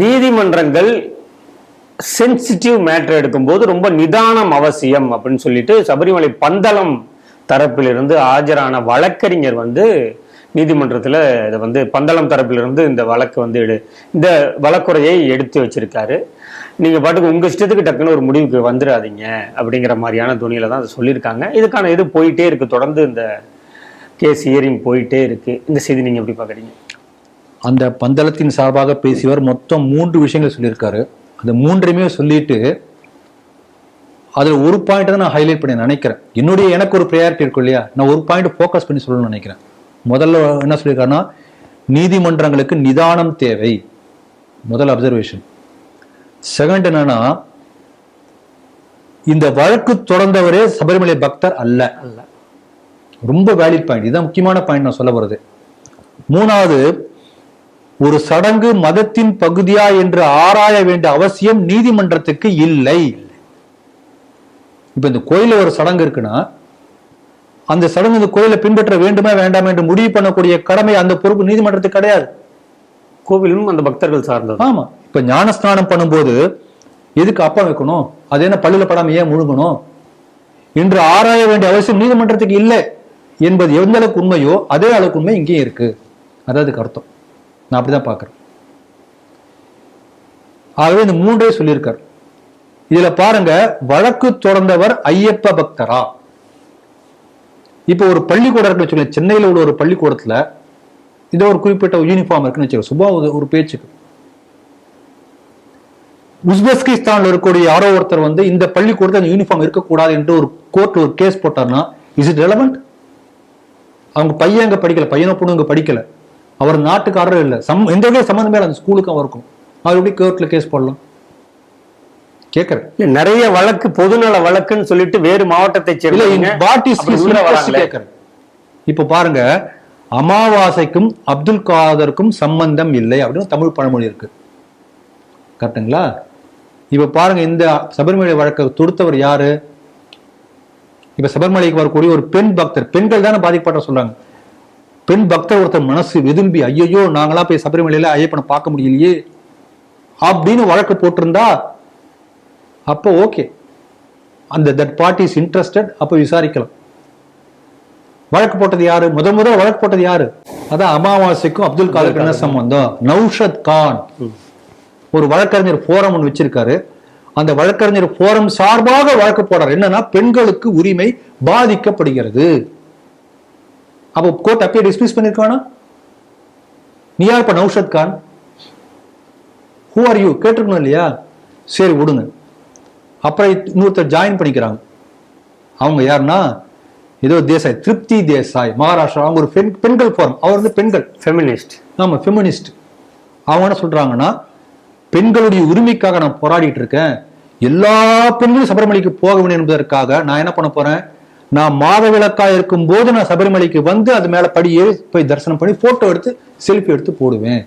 நீதிமன்றங்கள் sensitive matter எடுக்கும்போது ரொம்ப நிதானம் அவசியம் அப்படின்னு சொல்லிட்டு சபரிமலை பந்தளம் தரப்பிலிருந்து ஆஜரான வழக்கறிஞர் நீதிமன்றத்தில் இதை பந்தளம் தரப்பிலிருந்து இந்த வழக்கு இந்த வழக்குரையை எடுத்து வச்சிருக்காரு. நீங்கள் பாட்டுக்கு உங்கள் இஷ்டத்துக்கு டக்குன்னு ஒரு முடிவுக்கு வந்துடாதீங்க அப்படிங்கிற மாதிரியான துணியில தான் அதை சொல்லியிருக்காங்க. இதுக்கான இது போயிட்டே இருக்கு, தொடர்ந்து இந்த கேஸ் ஹியரிங் போயிட்டே இருக்கு. இந்த செய்தி நீங்கள் எப்படி பார்க்குறீங்க? அந்த பந்தளத்தின் சார்பாக பேசியவர் மொத்தம் 3 விஷயங்கள் சொல்லியிருக்காரு. அந்த 3ஐயுமே சொல்லிட்டு அதில் ஒரு பாயிண்ட் தான் நான் ஹைலைட் பண்ணி நினைக்கிறேன். எனக்கு ஒரு ப்ரையாரிட்டி இருக்கும் இல்லையா, நான் ஒரு பாயிண்ட் ஃபோக்கஸ் பண்ணி சொல்லணும்னு நினைக்கிறேன். முதல்ல என்ன சொல்லியிருக்காருன்னா, நீதிமன்றங்களுக்கு நிதானம் தேவை, முதல் அப்சர்வேஷன். செகண்ட் என்னன்னா, இந்த வழக்கு தொடர்ந்தவரே சபரிமலை பக்தர் அல்ல. ரொம்ப வேலிட் பாயிண்ட், இதுதான் முக்கியமான பாயிண்ட் நான் சொல்ல வருது. மூணாவது, ஒரு சடங்கு மதத்தின் பகுதியா என்று ஆராய வேண்டிய அவசியம் நீதிமன்றத்துக்கு இல்லை. இப்ப இந்த கோயில ஒரு சடங்கு இருக்குன்னா, அந்த சடங்கு இந்த கோயிலை பின்பற்ற வேண்டுமா வேண்டாம் என்று முடிவு பண்ணக்கூடிய கடமை, அந்த பொறுப்பு நீதிமன்றத்துக்கு கிடையாது. கோவிலும் அந்த பக்தர்கள் சார்ந்தது. ஆமா. இப்ப ஞானஸ்நானம் பண்ணும்போது எதுக்கு அப்பம் வைக்கணும், அது என்ன பள்ளியில படாம ஏன் முழுகணும் என்று ஆராய வேண்டிய அவசியம் நீதிமன்றத்துக்கு இல்லை என்பது எந்த அளவுக்கு உண்மையோ அதே அளவுக்கு உண்மை இங்கேயும் இருக்கு. அதாவது அர்த்தம். நான் அப்படிதான் பாக்குறேன். ஆகவே இந்த 3 சொல்லியிருக்கார். இதுல பாருங்க, வழக்கு தொடர்ந்தவர் ஐயப்ப பக்தரா? இப்ப ஒரு பள்ளிக்கூடம் இருக்குன்னு வச்சுக்கோங்க, சென்னையில உள்ள ஒரு பள்ளிக்கூடத்துல இதோ ஒரு குறிப்பிட்ட யூனிஃபார்ம் இருக்குன்னு வச்சுக்கோங்க, சுபா ஒரு பேச்சுக்கு. உஸ்பெஸ்கிஸ்தான்ல இருக்கக்கூடிய யாரோ ஒருத்தர் இந்த பள்ளிக்கூடத்துல அந்த யூனிஃபார்ம் இருக்கக்கூடாது என்று ஒரு கோர்ட் ஒரு கேஸ் போட்டார்னா, இஸ் இட் ரெலவென்ட்? அவங்க பையன் அங்க படிக்கல, பையனோ பொண்ணு அங்க படிக்கல, அவர் நாட்டுக்காரரும் இல்லை, எந்த வகையும் சம்பந்தமே அந்த ஸ்கூலுக்கு அவர் இருக்கும், அவர் எப்படி கோர்ட்ல கேஸ் போடலாம்? கேட்கறேன். நிறைய வழக்கு பொதுநல வழக்குன்னு சொல்லிட்டு வேறு மாவட்டத்தை கேட்கறேன். இப்ப பாருங்க, அமாவாசைக்கும் அப்துல் காதருக்கும் சம்பந்தம் இல்லை அப்படின்னு தமிழ் பழமொழி இருக்கு, கரெக்டுங்களா? இப்ப பாருங்க, இந்த சபரிமலை வழக்கை தொடுத்தவர் யாரு? இப்ப சபரிமலைக்கு வரக்கூடிய ஒரு பெண் பக்தர், பெண்கள் தானே பாதிக்கப்பட்ட சொல்றாங்க. பெண் பக்தர் ஒருத்தர் மனசு விரும்பி, ஐயோ நாங்களா போய் சபரிமலையில ஐயப்பனை பார்க்க முடியலையே அப்படின்னு வழக்கு போட்டிருந்தா அப்போ ஓகே, அந்த தட் பார்ட்டி இஸ் இன்ட்ரெஸ்டட், அப்ப விசாரிக்கலாம். வழக்கு போட்டது யாரு? முதல் வழக்கு போட்டது யாரு? அதான் அமாவாசைக்கும் அப்துல் காதருக்கு என்ன சம்பந்தம்? நௌஷத் கான் ஒரு வழக்கறிஞர் போரம் ஒன்று வச்சிருக்காரு. அந்த வழக்கறிஞர் போரம் சார்பாக வழக்கு போடுறாரு. என்னன்னா, பெண்களுக்கு உரிமை பாதிக்கப்படுகிறது. அப்போ கோர்ட் அப்பயே டிஸ்மிஸ் பண்ணிருக்கானா? நீ யார் இப்ப Naushad Khan? Who are you கேட்டிருக்கணும் இல்லையா? சரி விடுங்க. அப்புறம் இன்னொருத்தர் ஜாயின் பண்ணிக்கிறாங்க. அவங்க யாருன்னா, ஏதோ தேசாய், திருப்தி தேசாய், மகாராஷ்டிரா. அவங்க ஒரு பெண்கள் போரம், அவர் பெண்கள் ஃபெமினிஸ்ட். ஆமா, ஃபெமினிஸ்ட். அவங்க என்ன சொல்றாங்கன்னா, பெண்களுடைய உரிமைக்காக நான் போராடிட்டு இருக்கேன், எல்லா பெண்களும் சபரிமலைக்கு போக வேண்டும் என்பதற்காக நான் என்ன பண்ண போறேன், நான் மாதவிலக்கா இருக்கும் போது நான் சபரிமலைக்கு அது மேல படியே போய் தரிசனம் பண்ணி போட்டோ எடுத்து செல்ஃபி எடுத்து போடுவேன்.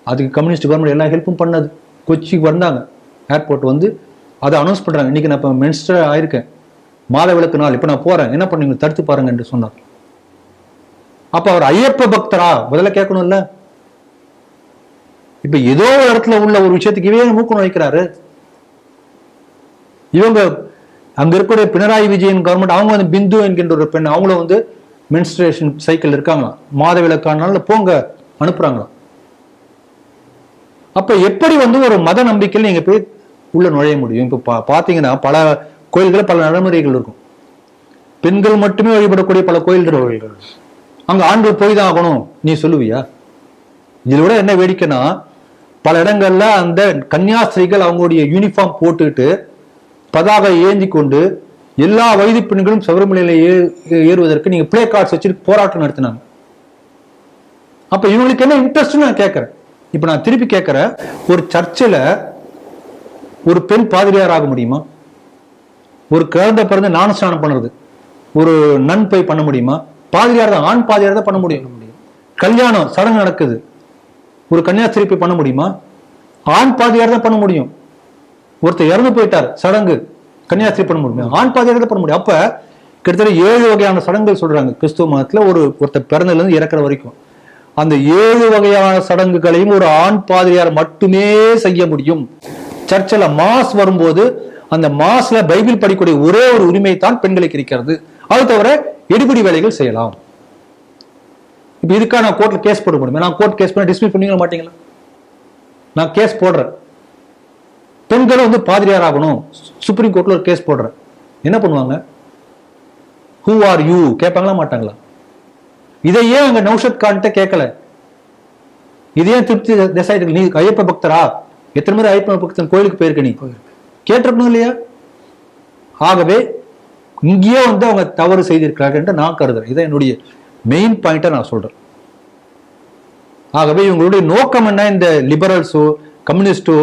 அதுக்கு கம்யூனிஸ்ட் கவர்மெண்ட் எல்லா ஹெல்ப்பும் பண்ணது. கொச்சிக்கு வந்தாங்க, ஏர்போர்ட் அதை அனௌன்ஸ் பண்றாங்க, இன்னைக்கு நான் இப்போ மினிஸ்டர் ஆயிருக்கேன், மாதவிலக்கு நாள், இப்ப நான் போறேன், என்ன பண்ணீங்க தடுத்து பாருங்க என்று சொன்னார். அப்ப அவர் ஐயப்ப பக்தரா முதல்ல கேட்கணும்ல. இப்ப ஏதோ ஒரு இடத்துல உள்ள ஒரு விஷயத்துக்கு இவே மூக்கணும் வைக்கிறாரு. இவங்க அங்க இருக்கக்கூடிய பினராயி விஜயன் கவர்மெண்ட், அவங்க பிந்து என்கின்ற ஒரு பெண், அவங்களும் மென்ஸ்ட்ரேஷன் சைக்கிள் இருக்காங்க, மாதவிலக்கானால போங்க அனுப்புறாங்களாம். அப்ப எப்படி ஒரு மத நம்பிக்கையில் நீங்க போய் உள்ள நுழைய முடியும்? இப்ப பாத்தீங்கன்னா பல கோயில்கள் பல நடைமுறைகள் இருக்கும். பெண்கள் மட்டுமே வழிபடக்கூடிய பல கோயில்கள், அங்க ஆண்கள் போய் தான் ஆகணும் நீ சொல்லுவியா? இதோட என்ன வேடிக்கைன்னா, பல இடங்கள்ல அந்த கன்னியாஸ்திரிகள் அவங்களுடைய யூனிஃபார்ம் போட்டுட்டு பதாகை ஏந்தி கொண்டு எல்லா வயது பெண்களும் சபரிமலையில ஏறுவதற்கு நீங்க பிளே கார்ட்ஸ் வச்சுட்டு போராட்டம் நடத்தினாங்க. அப்ப இவங்களுக்கு என்ன இன்ட்ரெஸ்ட் நான் கேட்கிறேன். இப்ப நான் திருப்பி கேட்கிறேன், ஒரு சர்ச்சில் ஒரு பெண் பாதிரியார் ஆக முடியுமா? ஒரு குழந்தை பிறந்து ஞானஸ்நானம் பண்ணுறது ஒரு நன் போய் பண்ண முடியுமா? பாதிரியார் தான், ஆண் பாதிரியார் தான் பண்ண முடியும். கல்யாணம் சடங்கு நடக்குது, ஒரு கன்னியாஸ்திரி போய் பண்ண முடியுமா? ஆண் பாதிரியார் தான் பண்ண முடியும். ஒருத்தர் இறந்து போயிட்டார், சடங்கு கன்னியாஸ்திரி பண்ண முடியும், ஆண் பாதிரியார் தான் பண்ண முடியும். அப்ப கிட்டத்தட்ட 7 வகையான சடங்குகள் சொல்றாங்க கிறிஸ்துவ மதத்துல, ஒருத்தர் பிறந்ததுல இருந்து இறக்குற வரைக்கும். அந்த 7 வகையான சடங்குகளையும் ஒரு ஆண் பாதிரியார் மட்டுமே செய்ய முடியும். சர்ச்சில் மாஸ் வரும்போது அந்த மாஸ்ல பைபிள் படிக்கக்கூடிய ஒரே ஒரு உரிமை தான் பெண்களுக்கு இருக்கிறது. அது தவிர எடுபிடி வேலைகள் செய்யலாம். இப்ப இதுக்காக நான் கோர்ட்ல கேஸ் போட முடியும். நான் கோர்ட் கேஸ் பண்ண டிஸ்மிஸ் பண்ணீங்களா மாட்டீங்களா? நான் கேஸ் போடுறேன், பெண்களும் வந்து பாதிரியார் ஆகணும், சுப்ரீம் கோர்ட்ல ஒரு கேஸ் போடுறேன், என்ன பண்ணுவாங்க? ஹூ ஆர் யூ கேட்பாங்களா மாட்டாங்களா? இதை ஏன் அங்க நௌஷத் கான்ட்ட கேட்கல? இது ஏன் திருப்தி தேசாய் நீ ஐயப்ப பக்தரா, எத்தனை முறை ஐயப்ப பக்தன் கோயிலுக்கு போயிருக்க, நீ கேட்டிருக்கணும் இல்லையா? ஆகவே இங்கேயே வந்து அவங்க தவறு செய்திருக்கிறார்கள் என்று நான் கருதுறேன். இதை என்னுடைய மெயின் பாயிண்டா நான் சொல்றேன். ஆகவே இவங்களுடைய நோக்கம் என்ன? இந்த லிபரல்ஸோ கம்யூனிஸ்டோ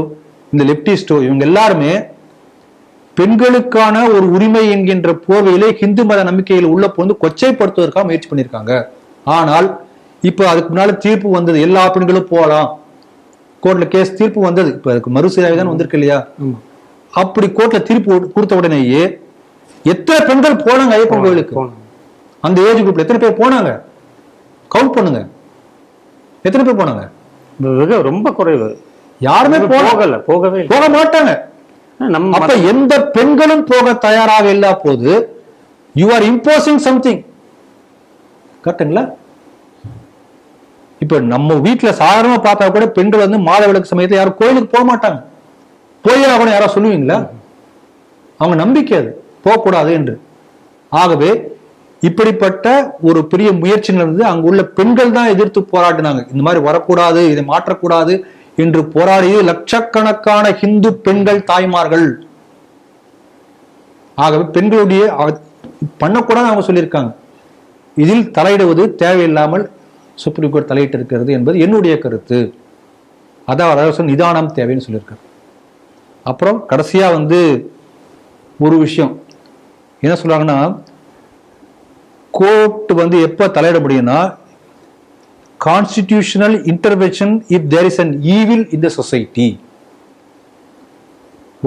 இந்த லெப்டிஸ்டோ இவங்க எல்லாருமே பெண்களுக்கான ஒரு உரிமை என்கின்ற போர்வையிலே இந்து மத நம்பிக்கையில் உள்ள போந்து கொச்சைப்படுத்துவதற்காக முயற்சி பண்ணியிருக்காங்க. ஆனால் இப்ப அதுக்கு முன்னால தீர்ப்பு வந்தது, எல்லா பெண்களும் போகலாம், கோர்ட்ல கேஸ் தீர்ப்பு வந்தது. இப்ப அதுக்கு மறுசீராய்வு தான் வந்திருக்கு இல்லையா? அப்படி கோர்ட்ல தீர்ப்பு கொடுத்த உடனேயே எத்தனை பெண்கள் போனாங்க ஐயப்பன் கோயிலுக்கு? அந்த ஏஜ் குரூப்ல எத்தனை பேர் போனாங்க? கவுண்ட் பண்ணுங்க, எத்தனை பேர் போனாங்க? ரொம்ப குறைவு. யாருமே போக மாட்டாங்க. அப்ப எந்த பெண்களும் போக தயாராக இல்ல போது யூ ஆர் இம்போசிங் சம்திங். கரெக்டுங்களா? இப்ப நம்ம வீட்டுல சாதாரணமா பார்த்தா கூட பெண்கள் வந்து மாத விளக்கு சமயத்துல யாரும் கோயிலுக்கு போக மாட்டாங்க. போய் கூட யாரோ சொல்லுவீங்களா? அவங்க நம்பிக்கை அது போகக்கூடாது என்று. ஆகவே இப்படிப்பட்ட ஒரு பெரிய முயற்சி நடந்தது. அங்கு உள்ள பெண்கள் தான் எதிர்த்து போராடினாங்க. இந்த மாதிரி வரக்கூடாது, இதை மாற்றக்கூடாது என்று போராடிய லட்சக்கணக்கான இந்து பெண்கள் தாய்மார்கள். ஆகவே பெண்களுடைய பண்ணக்கூடாது அவங்க சொல்லியிருக்காங்க. இதில் தலையிடுவது தேவையில்லாமல் சுப்ரீம் கோர்ட் தலையிட்டு இருக்கிறது என்பது என்னுடைய கருத்து. அதாவது நிதானம் தேவைன்னு சொல்லியிருக்காரு. அப்புறம் கடைசியா வந்து ஒரு விஷயம் என்ன சொல்றாங்கன்னா, கோர்ட் வந்து எப்ப தலையிட முடியும்னா constitutional intervention if there is an evil in the society.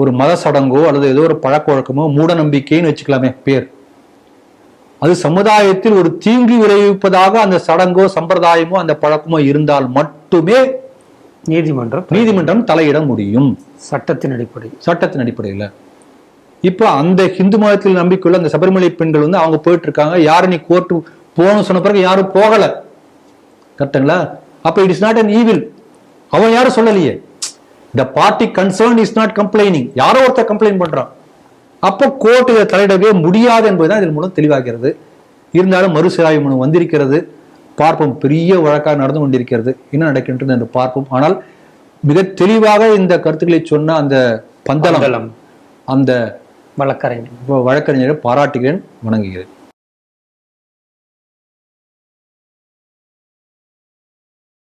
ஒரு மத சடங்கோ அல்லது ஏதோ ஒரு பழக்க வழக்கமோ மூட நம்பிக்கைன்னு வச்சுக்கலாமே பேர், அது சமுதாயத்தில் ஒரு தீங்கு விளைவிப்பதாக அந்த சடங்கோ சம்பிரதாயமோ அந்த பழக்கமோ இருந்தால் மட்டுமே நீதிமன்றம் தலையிட முடியும். சட்டத்தின் அடிப்படையில். இப்ப அந்த இந்து மதத்தில் நம்பிக்கையுள்ள அந்த சபரிமலை பெண்கள் வந்து அவங்க போயிட்டு இருக்காங்க. யாரும் நீ கோர்ட்டு போகணும்னு சொன்ன பிறகு யாரும் போகல. கரெக்டுங்களா? அப்ப it is not an evil. அவன் யாரும் சொல்லலையே. The party concern is not complaining. யாரோ ஒருத்தர் கம்ப்ளைண்ட் பண்றான். அப்போ கோர்ட் இதை தலையிடவே முடியாது என்பதுதான் இதன் மூலம் தெளிவாகிறது. இருந்தாலும் மறுசீராய்வு மனு வந்திருக்கிறது. பார்ப்போம், பெரிய வழக்காக நடந்து கொண்டிருக்கிறது, என்ன நடக்கின்றது என்று பார்ப்போம். ஆனால் மிக தெளிவாக இந்த கருத்துக்களை சொன்ன அந்த பந்தளம் அந்த வழக்கறிஞரை பாராட்டுகிறேன், வணங்குகிறேன்.